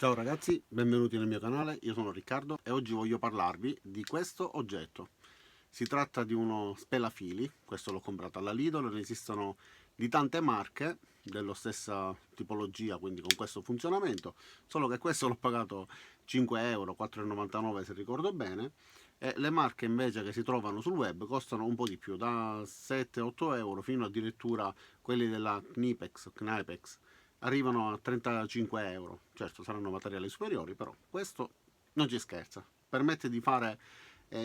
Ciao ragazzi, benvenuti nel mio canale, io sono Riccardo e oggi voglio parlarvi di questo oggetto. Si tratta di uno spelafili, questo l'ho comprato alla Lidl, ne esistono di tante marche della stessa tipologia, quindi con questo funzionamento, solo che questo l'ho pagato 5 euro, 4,99 se ricordo bene, e le marche invece che si trovano sul web costano un po' di più, da 7-8 euro fino addirittura quelli della Knipex arrivano a 35 euro. Certo, saranno materiali superiori, però questo non ci scherza. Permette di fare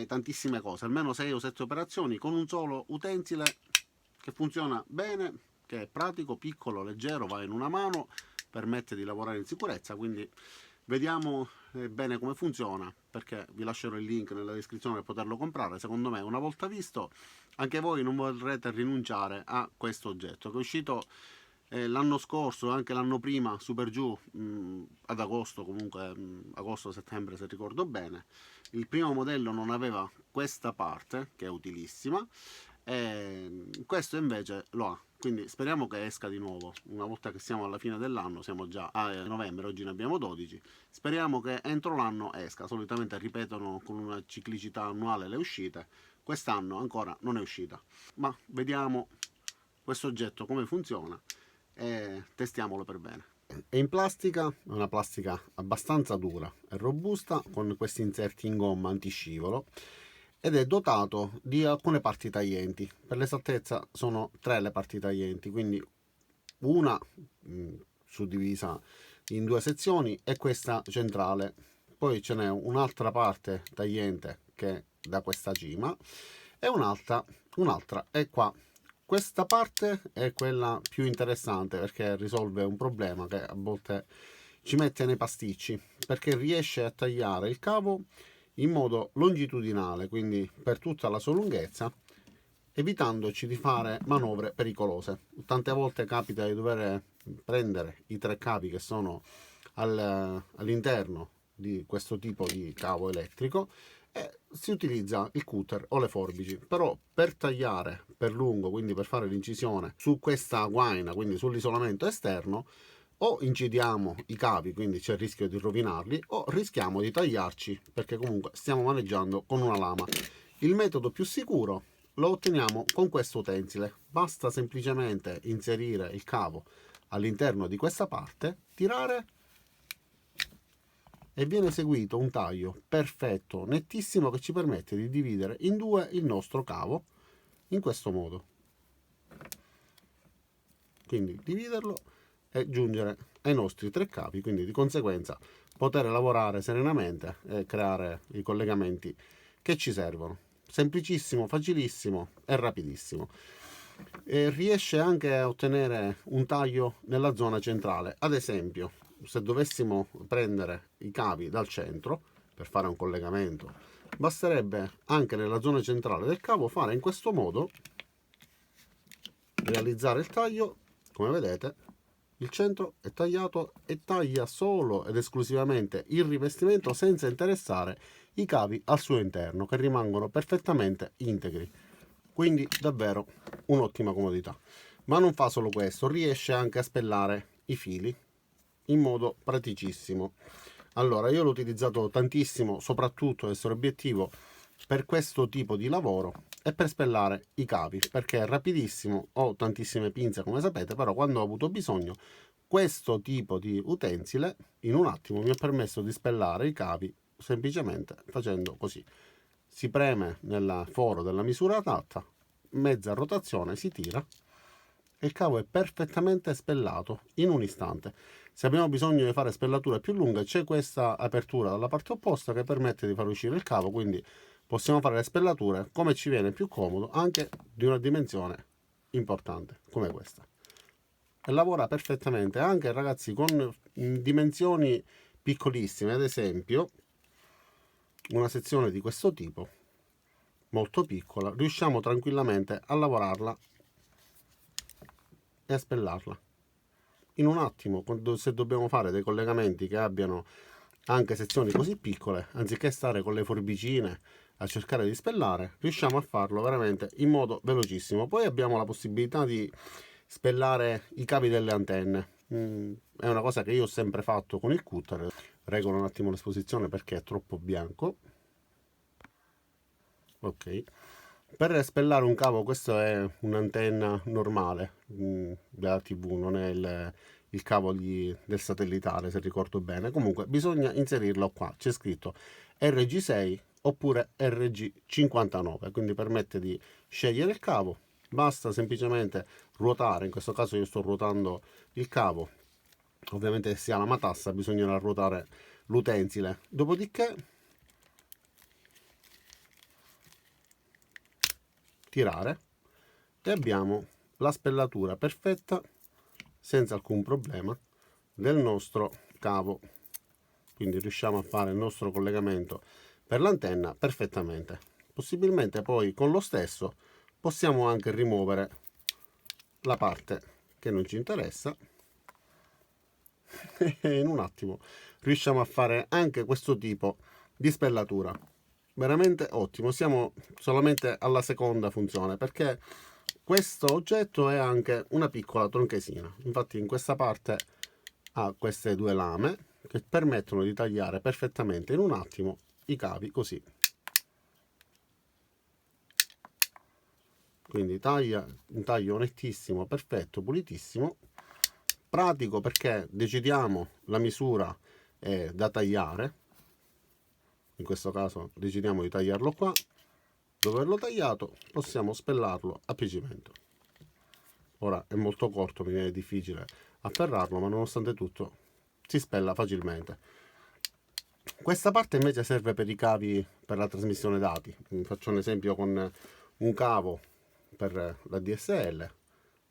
tantissime cose, almeno 6 o 7 operazioni con un solo utensile che funziona bene, che è pratico, piccolo, leggero, va in una mano, permette di lavorare in sicurezza, quindi vediamo bene come funziona, perché vi lascerò il link nella descrizione per poterlo comprare. Secondo me, una volta visto, anche voi non vorrete rinunciare a questo oggetto che è uscito l'anno scorso, anche l'anno prima, super giù, ad agosto, comunque agosto-settembre se ricordo bene. Il primo modello non aveva questa parte, che è utilissima, e questo invece lo ha. Quindi speriamo che esca di nuovo. Una volta che siamo alla fine dell'anno, siamo già a novembre, oggi ne abbiamo 12. Speriamo che entro l'anno esca. Solitamente ripetono con una ciclicità annuale le uscite. Quest'anno ancora non è uscita. Ma vediamo questo oggetto come funziona e testiamolo per bene. È in plastica, è una plastica abbastanza dura e robusta con questi inserti in gomma antiscivolo ed è dotato di alcune parti taglienti. Per l'esattezza sono 3 le parti taglienti, quindi una suddivisa in 2 sezioni e questa centrale. Poi ce n'è un'altra parte tagliente che è da questa cima e un'altra è qua. Questa parte è quella più interessante perché risolve un problema che a volte ci mette nei pasticci, perché riesce a tagliare il cavo in modo longitudinale, quindi per tutta la sua lunghezza, evitandoci di fare manovre pericolose. Tante volte capita di dover prendere i 3 cavi che sono all'interno di questo tipo di cavo elettrico e si utilizza il cutter o le forbici, però per tagliare per lungo, quindi per fare l'incisione su questa guaina, quindi sull'isolamento esterno, o incidiamo i cavi, quindi c'è il rischio di rovinarli, o rischiamo di tagliarci perché comunque stiamo maneggiando con una lama. Il metodo più sicuro lo otteniamo con questo utensile. Basta semplicemente inserire il cavo all'interno di questa parte, tirare e viene eseguito un taglio perfetto, nettissimo, che ci permette di dividere in due il nostro cavo in questo modo. Quindi dividerlo e giungere ai nostri 3 cavi, quindi di conseguenza poter lavorare serenamente e creare i collegamenti che ci servono. Semplicissimo, facilissimo e rapidissimo. E riesce anche a ottenere un taglio nella zona centrale. Ad esempio, se dovessimo prendere i cavi dal centro per fare un collegamento, basterebbe anche nella zona centrale del cavo fare in questo modo, realizzare il taglio. Come vedete, il centro è tagliato e taglia solo ed esclusivamente il rivestimento senza interessare i cavi al suo interno, che rimangono perfettamente integri. Quindi davvero un'ottima comodità. Ma non fa solo questo, riesce anche a spellare i fili in modo praticissimo. Allora, io l'ho utilizzato tantissimo, soprattutto essere obiettivo per questo tipo di lavoro e per spellare i cavi, perché è rapidissimo. Ho tantissime pinze, come sapete, però quando ho avuto bisogno, questo tipo di utensile in un attimo mi ha permesso di spellare i cavi semplicemente facendo così. Si preme nel foro della misura adatta, mezza rotazione, si tira e il cavo è perfettamente spellato in un istante. Se abbiamo bisogno di fare spellature più lunghe, c'è questa apertura dalla parte opposta che permette di far uscire il cavo, quindi possiamo fare le spellature come ci viene più comodo, anche di una dimensione importante come questa. E lavora perfettamente anche, ragazzi, con dimensioni piccolissime. Ad esempio, una sezione di questo tipo, molto piccola, riusciamo tranquillamente a lavorarla e a spellarla in un attimo. Se dobbiamo fare dei collegamenti che abbiano anche sezioni così piccole, anziché stare con le forbicine a cercare di spellare, riusciamo a farlo veramente in modo velocissimo. Poi abbiamo la possibilità di spellare i cavi delle antenne. È una cosa che io ho sempre fatto con il cutter. Regolo un attimo l'esposizione perché è troppo bianco. Ok. Per spellare un cavo, questa è un'antenna normale della TV, non è il cavo del satellitare, se ricordo bene. Comunque bisogna inserirlo qua, c'è scritto RG6 oppure RG59, quindi permette di scegliere il cavo. Basta semplicemente ruotare, in questo caso io sto ruotando il cavo, ovviamente se si ha la matassa bisogna ruotare l'utensile, dopodiché tirare e abbiamo la spellatura perfetta senza alcun problema del nostro cavo, quindi riusciamo a fare il nostro collegamento per l'antenna perfettamente. Possibilmente poi con lo stesso possiamo anche rimuovere la parte che non ci interessa e in un attimo riusciamo a fare anche questo tipo di spellatura. Veramente ottimo, siamo solamente alla seconda funzione perché questo oggetto è anche una piccola tronchesina. Infatti in questa parte ha queste due lame che permettono di tagliare perfettamente in un attimo i cavi così. Quindi un taglio nettissimo, perfetto, pulitissimo, pratico perché decidiamo la misura da tagliare. In questo caso decidiamo di tagliarlo qua. Dopo averlo tagliato possiamo spellarlo a piacimento. Ora è molto corto, mi viene difficile afferrarlo, ma nonostante tutto si spella facilmente. Questa parte invece serve per i cavi per la trasmissione dati. Faccio un esempio con un cavo per la DSL,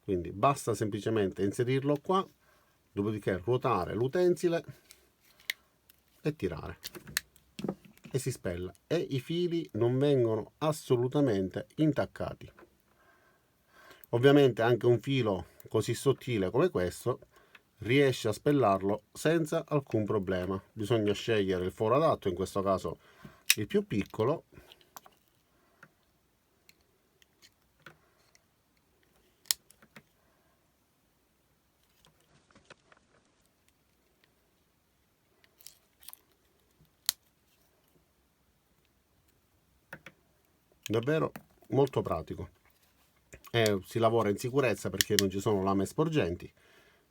quindi basta semplicemente inserirlo qua, dopodiché ruotare l'utensile e tirare e si spella e i fili non vengono assolutamente intaccati. Ovviamente anche un filo così sottile come questo riesce a spellarlo senza alcun problema. Bisogna scegliere il foro adatto, in questo caso il più piccolo. Davvero molto pratico. Si lavora in sicurezza perché non ci sono lame sporgenti,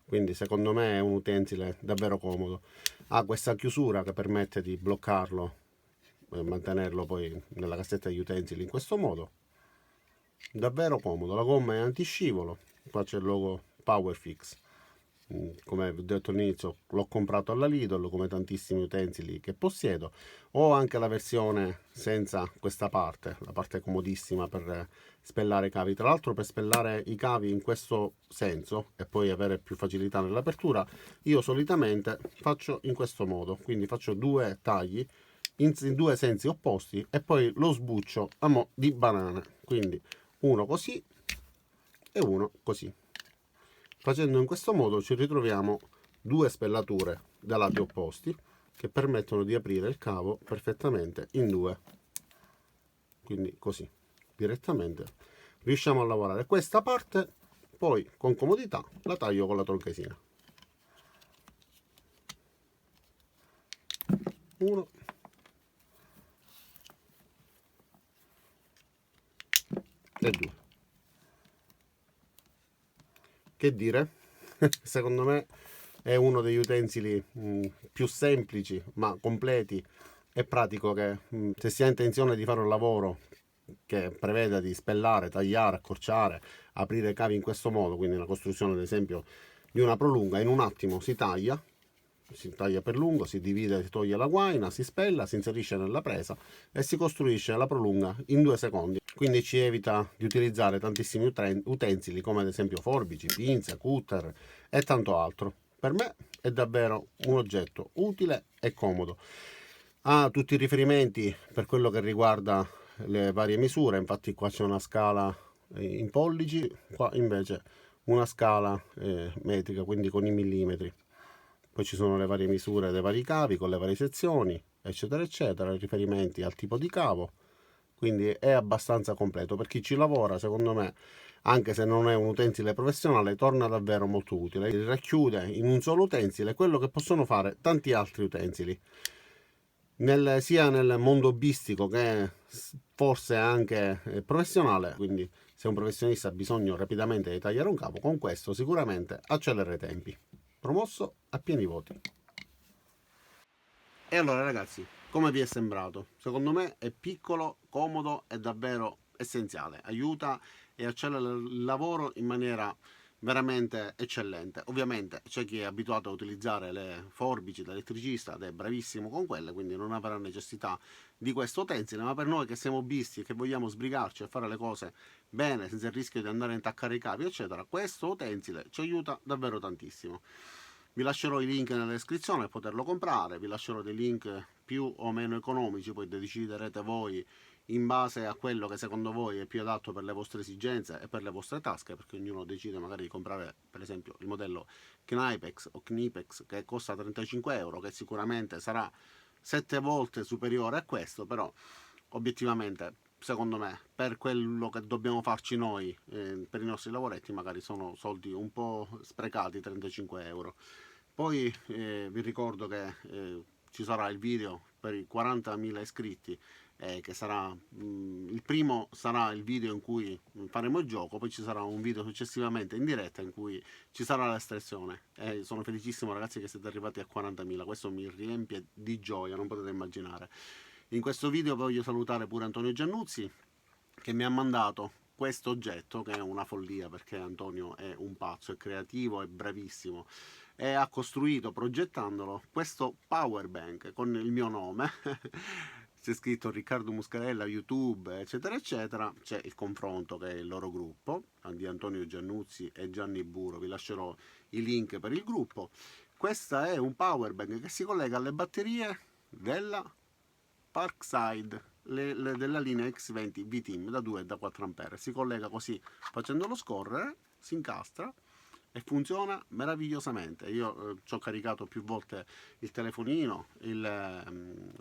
quindi secondo me è un utensile davvero comodo. Ha questa chiusura che permette di bloccarlo e mantenerlo poi nella cassetta degli utensili in questo modo. Davvero comodo, la gomma è antiscivolo, qua c'è il logo Powerfix. Come vi ho detto all'inizio, l'ho comprato alla Lidl come tantissimi utensili che possiedo. Ho anche la versione senza questa parte, la parte comodissima per spellare i cavi. Tra l'altro, per spellare i cavi in questo senso e poi avere più facilità nell'apertura, io solitamente faccio in questo modo, quindi faccio due tagli in due sensi opposti e poi lo sbuccio a mo' di banana, quindi uno così e uno così. Facendo in questo modo ci ritroviamo due spellature da lati opposti che permettono di aprire il cavo perfettamente in due, quindi così direttamente riusciamo a lavorare questa parte, poi con comodità la taglio con la tronchesina. Uno e due. Che dire? Secondo me è uno degli utensili più semplici ma completi e pratico che se si ha intenzione di fare un lavoro che preveda di spellare, tagliare, accorciare, aprire i cavi in questo modo, quindi la costruzione ad esempio di una prolunga, in un attimo si taglia per lungo, si divide, si toglie la guaina, si spella, si inserisce nella presa e si costruisce la prolunga in 2 secondi. Quindi ci evita di utilizzare tantissimi utensili come ad esempio forbici, pinze, cutter e tanto altro. Per me è davvero un oggetto utile e comodo. Ha tutti i riferimenti per quello che riguarda le varie misure, infatti qua c'è una scala in pollici, qua invece una scala metrica, quindi con i millimetri. Poi ci sono le varie misure dei vari cavi con le varie sezioni, eccetera, eccetera, riferimenti al tipo di cavo. Quindi è abbastanza completo. Per chi ci lavora, secondo me, anche se non è un utensile professionale, torna davvero molto utile. Racchiude in un solo utensile quello che possono fare tanti altri utensili, sia nel mondo hobbistico che forse anche professionale. Quindi se un professionista ha bisogno rapidamente di tagliare un capo, con questo sicuramente accelera i tempi. Promosso a pieni voti. E allora ragazzi, come vi è sembrato? Secondo me è piccolo, comodo e davvero essenziale. Aiuta e accelera il lavoro in maniera veramente eccellente. Ovviamente c'è chi è abituato a utilizzare le forbici da elettricista ed è bravissimo con quelle, quindi non avrà necessità di questo utensile, ma per noi che siamo bisti e che vogliamo sbrigarci a fare le cose bene, senza il rischio di andare a intaccare i capi, eccetera, questo utensile ci aiuta davvero tantissimo. Vi lascerò i link nella descrizione per poterlo comprare, vi lascerò dei link più o meno economici, poi deciderete voi in base a quello che secondo voi è più adatto per le vostre esigenze e per le vostre tasche, perché ognuno decide magari di comprare per esempio il modello Knipex o Knipex che costa 35 euro, che sicuramente sarà 7 volte superiore a questo, però obiettivamente secondo me per quello che dobbiamo farci noi per i nostri lavoretti magari sono soldi un po' sprecati, 35 euro. Poi vi ricordo che ci sarà il video per i 40.000 iscritti, che sarà il primo sarà il video in cui faremo il gioco, poi ci sarà un video successivamente in diretta in cui ci sarà l'estrazione. Sono felicissimo ragazzi che siete arrivati a 40.000, questo mi riempie di gioia, non potete immaginare. In questo video voglio salutare pure Antonio Giannuzzi che mi ha mandato questo oggetto, che è una follia perché Antonio è un pazzo, è creativo, è bravissimo e ha costruito, progettandolo, questo power bank con il mio nome. C'è scritto Riccardo Muscarella, YouTube, eccetera, eccetera. C'è il confronto che è il loro gruppo di Antonio Giannuzzi e Gianni Buro. Vi lascerò i link per il gruppo. Questa è un power bank che si collega alle batterie della Parkside, della linea X20 V-Team da 2 e da 4 A. Si collega così facendolo scorrere, si incastra e funziona meravigliosamente. Io ci ho caricato più volte il telefonino,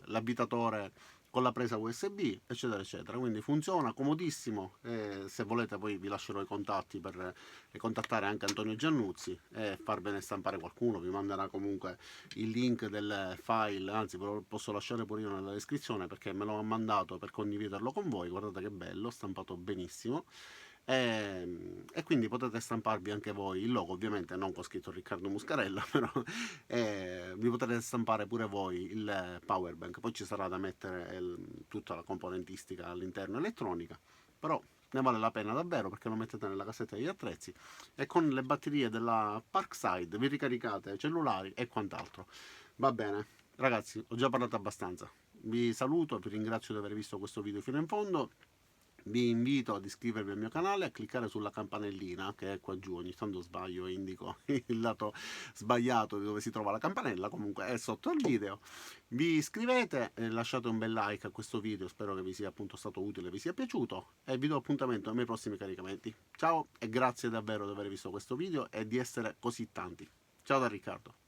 l'avvitatore con la presa USB, eccetera, eccetera. Quindi funziona comodissimo. Se volete, poi vi lascerò i contatti per contattare anche Antonio Giannuzzi e farvene stampare qualcuno. Vi manderà comunque il link del file, anzi, ve lo posso lasciare pure io nella descrizione perché me lo ha mandato per condividerlo con voi. Guardate che bello, stampato benissimo. E quindi potete stamparvi anche voi il logo, ovviamente non con scritto Riccardo Muscarella, però vi potete stampare pure voi il power bank. Poi ci sarà da mettere tutta la componentistica all'interno elettronica, però ne vale la pena davvero perché lo mettete nella cassetta degli attrezzi e con le batterie della Parkside vi ricaricate cellulari e quant'altro. Va bene, ragazzi, ho già parlato abbastanza. Vi saluto, vi ringrazio di aver visto questo video fino in fondo. Vi invito ad iscrivervi al mio canale e a cliccare sulla campanellina che è qua giù. Ogni tanto sbaglio e indico il lato sbagliato di dove si trova la campanella, comunque è sotto il video. Vi iscrivete e lasciate un bel like a questo video, spero che vi sia appunto stato utile, vi sia piaciuto e vi do appuntamento ai miei prossimi caricamenti. Ciao e grazie davvero di aver visto questo video e di essere così tanti. Ciao da Riccardo.